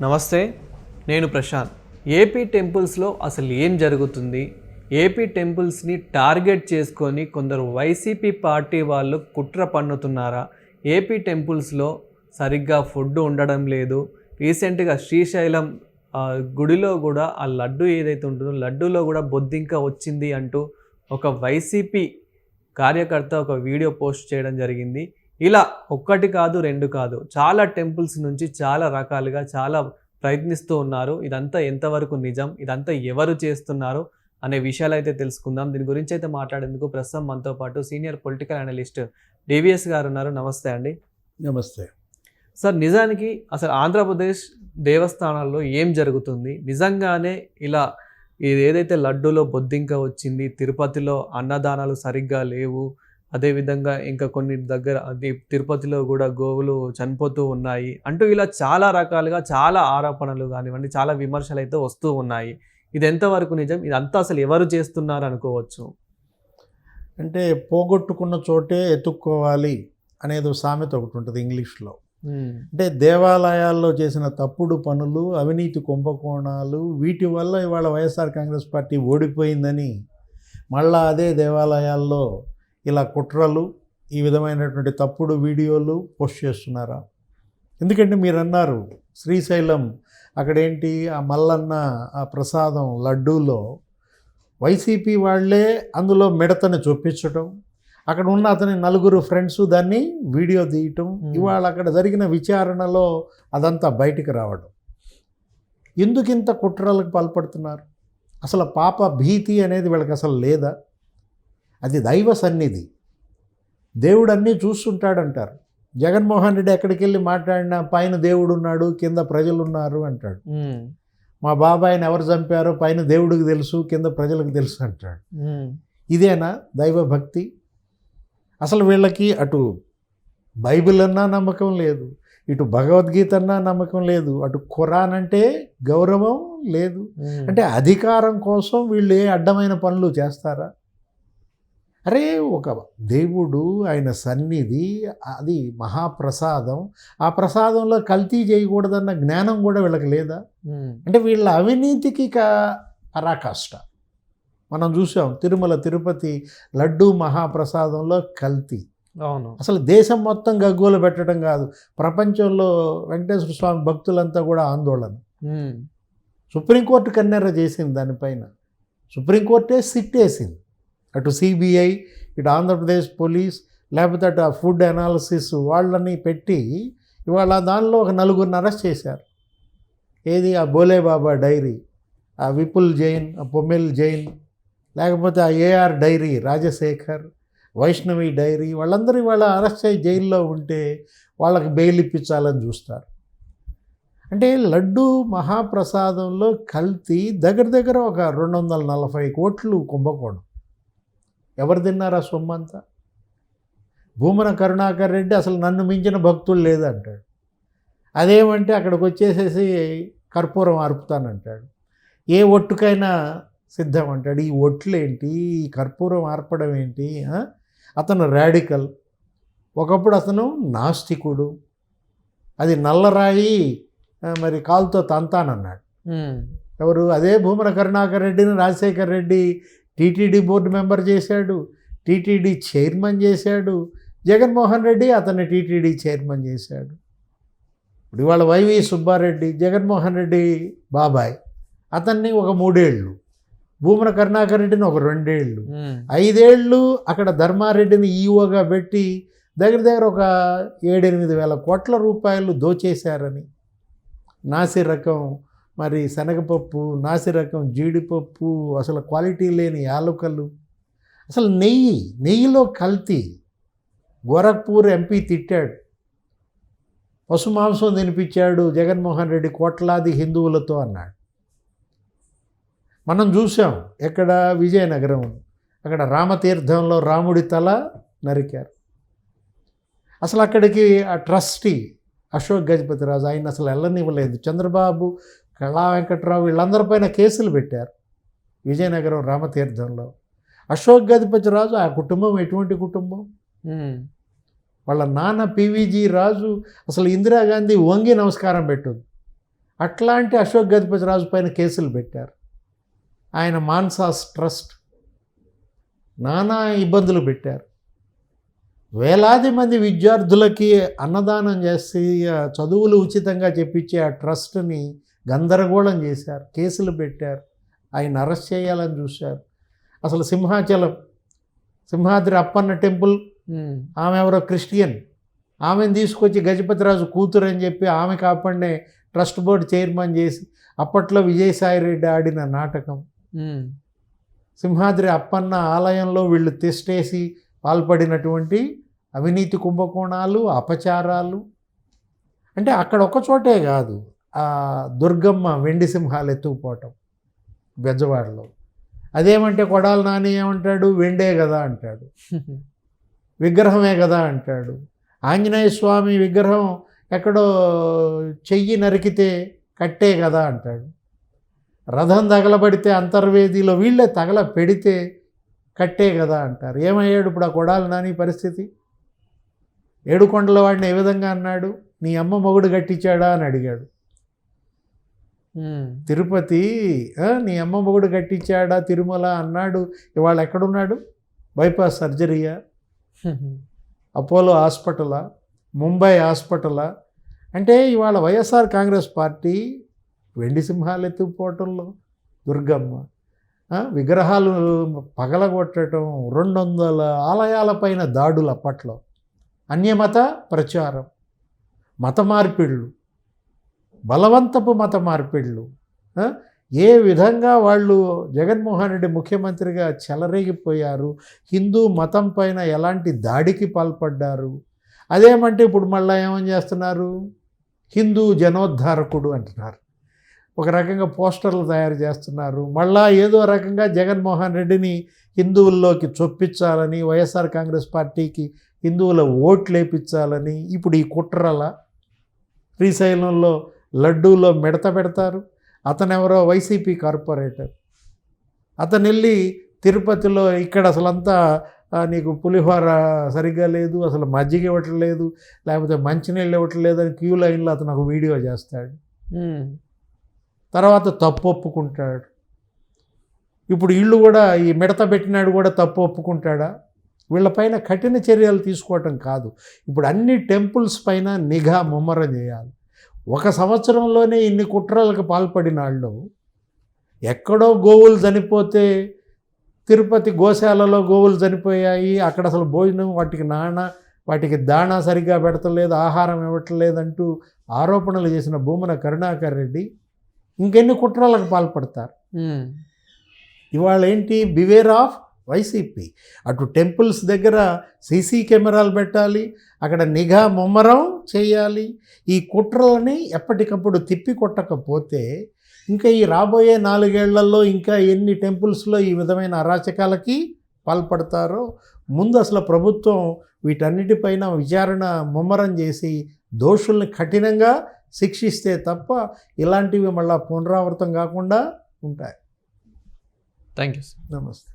నమస్తే, నేను ప్రశాంత్. ఏపీ టెంపుల్స్లో అసలు ఏం జరుగుతుంది? ఏపీ టెంపుల్స్ని టార్గెట్ చేసుకొని కొందరు వైసీపీ పార్టీ వాళ్ళు కుట్ర పన్నుతున్నారా? ఏపీ టెంపుల్స్లో సరిగ్గా ఫుడ్ ఉండడం లేదు. రీసెంట్గా శ్రీశైలం గుడిలో కూడా ఆ లడ్డు ఏదైతే ఉంటుందో లడ్డూలో కూడా బొద్దింక వచ్చింది అంటూ ఒక వైసీపీ కార్యకర్త ఒక వీడియో పోస్ట్ చేయడం జరిగింది. ఇలా ఒక్కటి కాదు, రెండు కాదు, చాలా టెంపుల్స్ నుంచి చాలా రకాలుగా చాలా ప్రయత్నిస్తూ ఉన్నారు. ఇదంతా ఎంతవరకు నిజం, ఇదంతా ఎవరు చేస్తున్నారు అనే విషయాలు అయితే తెలుసుకుందాం. దీని గురించి అయితే మాట్లాడేందుకు ప్రస్తుతం మనతో పాటు సీనియర్ పొలిటికల్ అనలిస్ట్ డివిఎస్ గారు ఉన్నారు. నమస్తే అండి. నమస్తే సార్, నిజానికి అసలు ఆంధ్రప్రదేశ్ దేవస్థానాల్లో ఏం జరుగుతుంది? నిజంగానే ఇలా ఇది ఏదైతే లడ్డూలో బొద్దింక వచ్చింది, తిరుపతిలో అన్నదానాలు సరిగ్గా లేవు, అదేవిధంగా ఇంకా కొన్ని దగ్గర అది తిరుపతిలో కూడా గోవులు చనిపోతూ ఉన్నాయి అంటూ ఇలా చాలా రకాలుగా చాలా ఆరోపణలు కానివ్వండి, చాలా విమర్శలు అయితే వస్తూ ఉన్నాయి. ఇది ఎంతవరకు నిజం? ఇదంతా అసలు ఎవరు చేస్తున్నారు అనుకోవచ్చు? అంటే పోగొట్టుకున్న చోటే ఎత్తుక్కోవాలి అనేది సామెత ఒకటి ఉంటుంది ఇంగ్లీష్లో. అంటే దేవాలయాల్లో చేసిన తప్పుడు పనులు, అవినీతి కుంభకోణాలు, వీటి వల్ల ఇవాళ వైఎస్ఆర్ కాంగ్రెస్ పార్టీ ఓడిపోయిందని మళ్ళా అదే దేవాలయాల్లో ఇలా కుట్రలు, ఈ విధమైనటువంటి తప్పుడు వీడియోలు పోస్ట్ చేస్తున్నారా? ఎందుకంటే మీరు అన్నారు శ్రీశైలం అక్కడేంటి ఆ మల్లన్న ఆ ప్రసాదం లడ్డూలో వైసీపీ వాళ్ళే అందులో మిడతని చొప్పించటం, అక్కడ ఉన్న అతని నలుగురు ఫ్రెండ్స్ దాన్ని వీడియో తీయటం, ఇవాళ అక్కడ జరిగిన విచారణలో అదంతా బయటికి రావడం. ఎందుకింత కుట్రలకు పాల్పడుతున్నారు? అసలు పాప భీతి అనేది వీళ్ళకి అసలు లేదా? అది దైవ సన్నిధి, దేవుడు అన్నీ చూస్తుంటాడంటారు. జగన్మోహన్ రెడ్డి ఎక్కడికి వెళ్ళి మాట్లాడినా పైన దేవుడు ఉన్నాడు, కింద ప్రజలు ఉన్నారు అంటాడు. మా బాబాయిని ఎవరు చంపారో పైన దేవుడికి తెలుసు, కింద ప్రజలకు తెలుసు అంటాడు. ఇదేనా దైవ భక్తి? అసలు వీళ్ళకి అటు బైబిల్ అన్నా నమ్మకం లేదు, ఇటు భగవద్గీత అన్నా నమ్మకం లేదు, అటు ఖురాన్ అంటే గౌరవం లేదు. అంటే అధికారం కోసం వీళ్ళు ఏ అడ్డమైన పనులు చేస్తారా? అరే, ఒక దేవుడు, ఆయన సన్నిధి, అది మహాప్రసాదం, ఆ ప్రసాదంలో కల్తీ చేయకూడదన్న జ్ఞానం కూడా వీళ్ళకి లేదా? అంటే వీళ్ళ అవినీతికి పరాకాష్ట. మనం చూసాం తిరుమల తిరుపతి లడ్డూ మహాప్రసాదంలో కల్తీ. అవును, అసలు దేశం మొత్తం గగ్గోలు పెట్టడం కాదు, ప్రపంచంలో వెంకటేశ్వర స్వామి భక్తులంతా కూడా ఆందోళన. సుప్రీంకోర్టు కన్నెర్ర చేసింది దానిపైన. సుప్రీంకోర్టే సిట్ వేసింది. అటు సిబిఐ, ఇటు ఆంధ్రప్రదేశ్ పోలీస్, లేకపోతే అటు ఆ ఫుడ్ అనాలిసిస్ వాళ్ళని పెట్టి ఇవాళ దానిలో ఒక నలుగురిని అరెస్ట్ చేశారు. ఏది ఆ బోలే బాబా డైరీ, ఆ విపుల్ జైన్, ఆ పొమ్మెల్ జైన్, లేకపోతే ఆ AR dairy Rajasekhar, Vaishnavi dairy, వాళ్ళందరూ ఇవాళ అరెస్ట్ అయ్యి జైల్లో ఉంటే వాళ్ళకి బెయిల్ ఇప్పించాలని చూస్తారు. అంటే లడ్డు మహాప్రసాదంలో కల్తీ దగ్గర ఒక 240 కోట్లు కుంభకోణం. ఎవరు తిన్నారా సొమ్మంతా? భూమన కరుణాకర్ రెడ్డి అసలు నన్ను మించిన భక్తులు లేదంటాడు. అదేమంటే అక్కడికి వచ్చేసేసి కర్పూరం అర్పుతానంటాడు. ఏ ఒట్టుకైనా సిద్ధం అంటాడు. ఈ ఒట్లేంటి, ఈ కర్పూరం ఆర్పడం ఏంటి? అతను రాడికల్. ఒకప్పుడు అతను నాస్తికుడు. అది నల్లరాయి మరి కాలుతో తంతానన్నాడు. ఎవరు? అదే భూమన కరుణాకర్ రెడ్డిని Rajasekhar Reddy TTD board member చేశాడు, టీటీడీ చైర్మన్ చేశాడు. జగన్మోహన్ రెడ్డి అతన్ని టీటీడీ చైర్మన్ చేశాడు. ఇప్పుడు ఇవాళ వైవి సుబ్బారెడ్డి జగన్మోహన్ రెడ్డి బాబాయ్, అతన్ని ఒక 3 ఏళ్ళు, భూమన కరుణాకర్ రెడ్డిని ఒక 2 ఏళ్ళు, 5 ఏళ్ళు అక్కడ ధర్మారెడ్డిని ఈఓగా పెట్టి దగ్గర ఒక 7-8 వేల కోట్ల రూపాయలు దోచేశారని. నాసి రకం మరి శనగపప్పు, నాసి రకం జీడిపప్పు, అసలు క్వాలిటీ లేని యాలకులు, అసలు నెయ్యిలో కల్తీ. గోరఖ్పూర్ ఎంపీ తిట్టాడు, పశు మాంసం తినిపించాడు జగన్మోహన్ రెడ్డి కోట్లాది హిందువులతో అన్నాడు. మనం చూసాం ఎక్కడ విజయనగరం, అక్కడ రామతీర్థంలో రాముడి తల నరికారు. అసలు అక్కడికి ఆ ట్రస్టీ అశోక్ గజపతిరాజు ఆయన అసలు వెళ్ళనివ్వలేదు. చంద్రబాబు, కళా వెంకట్రావు వీళ్ళందరిపైన కేసులు పెట్టారు విజయనగరం రామతీర్థంలో. అశోక్ గజపతిరాజు ఆ కుటుంబం ఎటువంటి కుటుంబం? వాళ్ళ నాన్న పివిజి రాజు అసలు ఇందిరాగాంధీ వంగి నమస్కారం పెట్టదు. అట్లాంటి అశోక్ గజపతి రాజు పైన కేసులు పెట్టారు. ఆయన మాన్సాస్ ట్రస్ట్ నానా ఇబ్బందులు పెట్టారు. వేలాది మంది విద్యార్థులకి అన్నదానం చేసి చదువులు ఉచితంగా చెప్పించే ఆ ట్రస్ట్ని గందరగోళం చేశారు, కేసులు పెట్టారు, ఆయన అరెస్ట్ చేయాలని చూశారు. అసలు సింహాద్రి అప్పన్న టెంపుల్, ఆమె ఎవరో క్రిస్టియన్, ఆమెను తీసుకొచ్చి గజపతిరాజు కూతురు అని చెప్పి ఆమె కాపాడనే ట్రస్ట్ బోర్డు చైర్మన్ చేసి అప్పట్లో విజయసాయిరెడ్డి ఆడిన నాటకం. సింహాద్రి అప్పన్న ఆలయంలో వీళ్ళు తిష్టేసి పాల్పడినటువంటి అవినీతి కుంభకోణాలు, అపచారాలు. అంటే అక్కడ ఒక చోటే కాదు, ఆ దుర్గమ్మ వెండి సింహాలు ఎత్తుకుపోవటం బెజవాడలో. అదేమంటే కొడాలి నాని ఏమంటాడు, వెండే కదా అంటాడు, విగ్రహమే కదా అంటాడు. ఆంజనేయ స్వామి విగ్రహం ఎక్కడో చెయ్యి నరికితే కట్టే కదా అంటాడు. రథం తగలబడితే అంతర్వేదిలో వీళ్ళే తగల పెడితే కట్టే కదా అంటారు. ఏమయ్యాడు ఇప్పుడు ఆ కొడాలి నాని పరిస్థితి? ఏడుకొండల వాడిని ఏ విధంగా అన్నాడు, నీ అమ్మ మొగుడు కట్టించాడా అని అడిగాడు. తిరుపతి నీ అమ్మ మొగుడు కట్టించాడా తిరుమల అన్నాడు. ఇవాళ ఎక్కడున్నాడు? బైపాస్ సర్జరీయా, అపోలో హాస్పిటలా, ముంబై హాస్పిటలా? అంటే ఇవాళ వైఎస్ఆర్ కాంగ్రెస్ పార్టీ వెండి సింహాలు ఎత్తుకుపోవటంలో దుర్గమ్మ, విగ్రహాలు పగలగొట్టడం, 200 ఆలయాలపైన దాడులు, అప్పట్లో అన్యమత ప్రచారం, మత మార్పిళ్ళు, బలవంతపు మత మార్పిళ్ళు. ఏ విధంగా వాళ్ళు జగన్మోహన్ రెడ్డి ముఖ్యమంత్రిగా చెలరేగిపోయారు, హిందూ మతం పైన ఎలాంటి దాడికి పాల్పడ్డారు. అదేమంటే ఇప్పుడు మళ్ళీ ఏమని చేస్తున్నారు, హిందూ జనోద్ధారకుడు అంటున్నారు, ఒక రకంగా పోస్టర్లు తయారు చేస్తున్నారు. మళ్ళా ఏదో రకంగా జగన్మోహన్ రెడ్డిని హిందువుల్లోకి చొప్పించాలని, వైఎస్ఆర్ కాంగ్రెస్ పార్టీకి హిందువుల ఓట్లు వేయించాలని ఇప్పుడు ఈ కుట్రల. శ్రీశైలంలో లడ్డూలో మిడత పెడతారు, అతనెవరో వైసీపీ కార్పొరేటర్, అతను వెళ్ళి తిరుపతిలో ఇక్కడ అసలంతా నీకు పులిహోర సరిగ్గా లేదు, అసలు మజ్జిగ ఇవ్వట్లేదు, లేకపోతే మంచినీళ్ళు ఇవ్వట్లేదు అని క్యూ లైన్లో అతను ఒక వీడియో చేస్తాడు. తర్వాత తప్పు ఒప్పుకుంటాడు. ఇప్పుడు వీళ్ళు కూడా ఈ మిడత పెట్టినాడు కూడా తప్పు ఒప్పుకుంటాడా? వీళ్ళపైన కఠిన చర్యలు తీసుకోవటం కాదు, ఇప్పుడు అన్ని టెంపుల్స్ పైన నిఘా ముమ్మరం చేయాలి. 1 సంవత్సరంలోనే ఇన్ని కుట్రలకు పాల్పడిన వాళ్ళు, ఎక్కడో గోవులు చనిపోతే తిరుపతి గోశాలలో గోవులు చనిపోయాయి, అక్కడ అసలు భోజనం వాటికి దాణా సరిగ్గా పెడతలేదు, ఆహారం ఇవ్వట్లేదంటూ ఆరోపణలు చేసిన భూమన కరుణాకర్ రెడ్డి ఇంకెన్ని కుట్రలకు పాల్పడతారు. ఇవాళ ఏంటి, బివేర్ ఆఫ్ వైసీపీ. అటు టెంపుల్స్ దగ్గర సీసీ కెమెరాలు పెట్టాలి, అక్కడ నిఘా ముమ్మరం చేయాలి. ఈ కుట్రలని ఎప్పటికప్పుడు తిప్పి కొట్టకపోతే ఇంకా ఈ రాబోయే 4 ఏళ్లలో ఇంకా ఎన్ని టెంపుల్స్లో ఈ విధమైన అరాచకాలకి పాల్పడతారో. ముందు అసలు ప్రభుత్వం వీటన్నిటిపైన విచారణ ముమ్మరం చేసి దోషుల్ని కఠినంగా శిక్షిస్తే తప్ప ఇలాంటివి మళ్ళీ పునరావృతం కాకుండా ఉంటాయి. Thank you. నమస్తే.